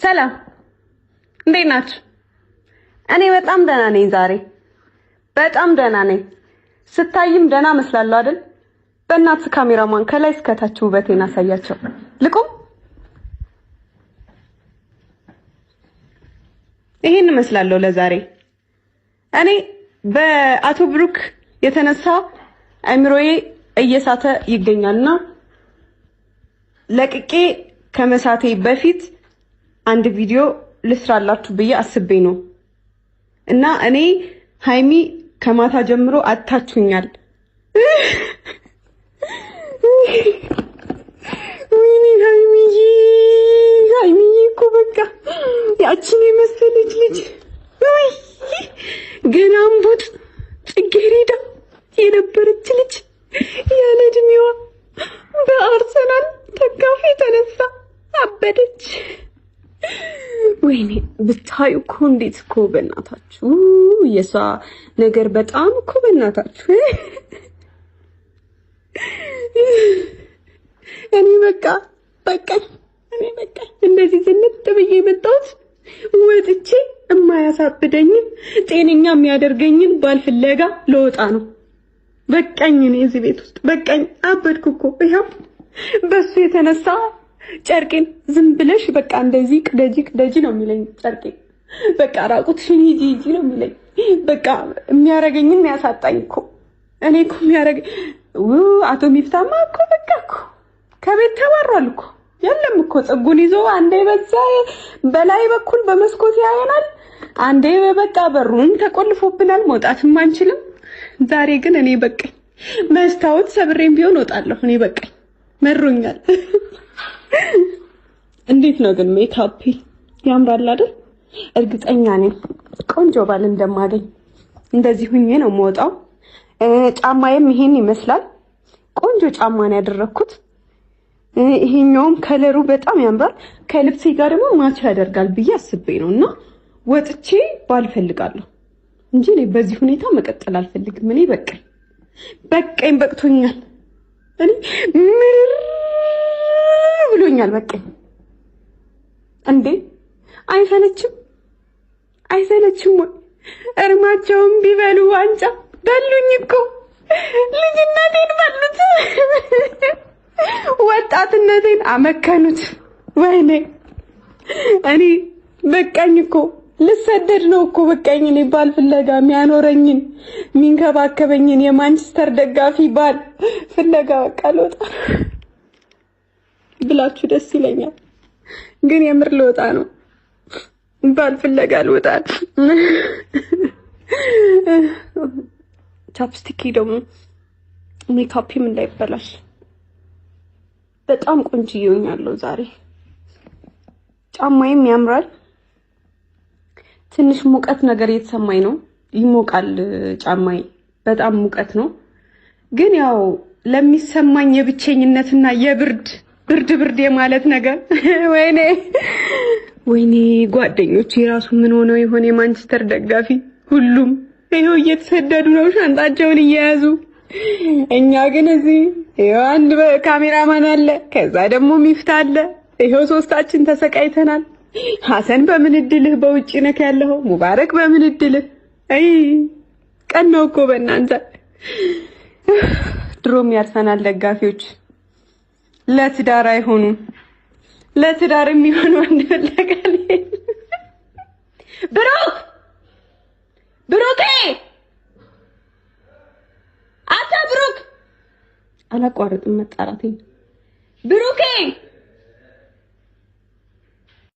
ሰላም እንዴት ናችሁ? እኔ በጣም ደህና ነኝ። ዛሬ በጣም ደህና ነኝ። ስታይም ደህና መስላለሁ አይደል? በእናትህ ካሜራማን ከላይ እስከታች ውበቴን አሳያቸው። ልቁም። ይሄን መስላለሁ ለዛሬ። እኔ በአቶ ብሩክ የተነሳ አእምሮዬ እየሳተ ይገኛልና ለቅቄ ከመሳቴ በፊት አንድ ቪዲዮ ልስራላችሁ ብዬ አስቤ ነው። እና እኔ ሃይሚ ከማታ ጀምሮ አታችሁኛል። ወይኔ ሃይሚ እኮ በቃ ያቺን የመሰለች ልጅ ወይ ገና እምቡጥ ጽጌረዳ የነበረች ልጅ ያለ እድሜዋ በአርሰናል ተካፊ ተነሳ አበደች። ወይኔ ብታዩ እኮ እንዴት እኮ በእናታችሁ የሷ ነገር በጣም እኮ በእናታችሁ እኔ በቃ እንደዚህ ዝንጥ ብዬ መጣሁት። ወጥቼ የማያሳብደኝን ጤነኛ የሚያደርገኝን ባል ፍለጋ ለወጣ ነው። በቃኝ። እኔ እዚህ ቤት ውስጥ በቃኝ። አበድኩ እኮ ይሄው በሱ የተነሳ ጨርቄን ዝም ብለሽ በቃ እንደዚህ ቅደጂ ነው የሚለኝ። ጨርቄን በቃ ራቁትሽን ሂጂ ነው የሚለኝ። በቃ የሚያረገኝን ያሳጣኝ እኮ እኔ እኮ የሚያረገኝ አቶ ሚፍታማ እኮ በቃ እኮ ከቤት ተባሯል እኮ። የለም እኮ ጽጉን ይዞ አንዴ በዛ በላይ በኩል በመስኮት ያየናል፣ አንዴ በቃ በሩን ተቆልፎብናል፣ መውጣትም አንችልም። ዛሬ ግን እኔ በቃኝ። መስታወት ሰብሬም ቢሆን እወጣለሁ። እኔ በቃኝ፣ መሮኛል። እንዴት ነው ግን ሜካፕ ያምራል አይደል? እርግጠኛ ነኝ ቆንጆ ባል እንደማገኝ። እንደዚህ ሁኜ ነው የምወጣው። ጫማዬም ይሄን ይመስላል። ቆንጆ ጫማ ነው ያደረኩት። ይሄኛውም ከለሩ በጣም ያምራል። ከልብሴ ጋር ደግሞ ማች ያደርጋል ብዬ አስቤ ነውና ወጥቼ ባል ፈልጋለሁ እንጂ እኔ በዚህ ሁኔታ መቀጠል አልፈልግም። እኔ በቃኝ፣ በቅቶኛል። እኔ ምር ብሎኛል። በቃኝ። እንዴ አይሰለችም ወይ? እርማቸውን ቢበሉ ዋንጫ በሉኝ እኮ ልጅነቴን በሉት፣ ወጣትነቴን አመከኑት። ወይኔ እኔ በቃኝ እኮ ልሰደድ ነው እኮ በቃኝ። እኔ ባል ፍለጋ የሚያኖረኝን የሚንከባከበኝን የማንቸስተር ደጋፊ ባል ፍለጋ በቃ ልወጣ ብላችሁ ደስ ይለኛል፣ ግን የምር ልወጣ ነው። ባል ፍለጋ ልወጣ። ቻፕስቲክ ደግሞ ሜካፕም እንዳይበላሽ በጣም ቆንጆ ይሆናል ዛሬ። ጫማዬም ያምራል። ትንሽ ሙቀት ነገር እየተሰማኝ ነው። ይሞቃል ጫማዬ፣ በጣም ሙቀት ነው። ግን ያው ለሚሰማኝ የብቸኝነትና ብርድ የማለት ነገር ወይኔ ጓደኞቼ ራሱ ምን ሆነው የሆነ የማንቸስተር ደጋፊ ሁሉም ይሄው እየተሰደዱ ነው ሻንጣቸውን እየያዙ። እኛ ግን እዚህ ይሄው አንድ ካሜራማን አለ፣ ከዛ ደግሞ ሚፍታ አለ። ይሄው ሶስታችን ተሰቃይተናል። ሐሰን በምን እድልህ በውጪ ነክ ያለው፣ ሙባረክ በምን እድልህ። አይ ቀን ነው እኮ በእናንተ። ድሮም ያርሰናል ደጋፊዎች ለትዳር አይሆኑም። ለትዳር የሚሆን ወንድ ፍለጋል። ብሩክ አታ ብሩክ አላቋርጥም መጣራቴ። ብሩክ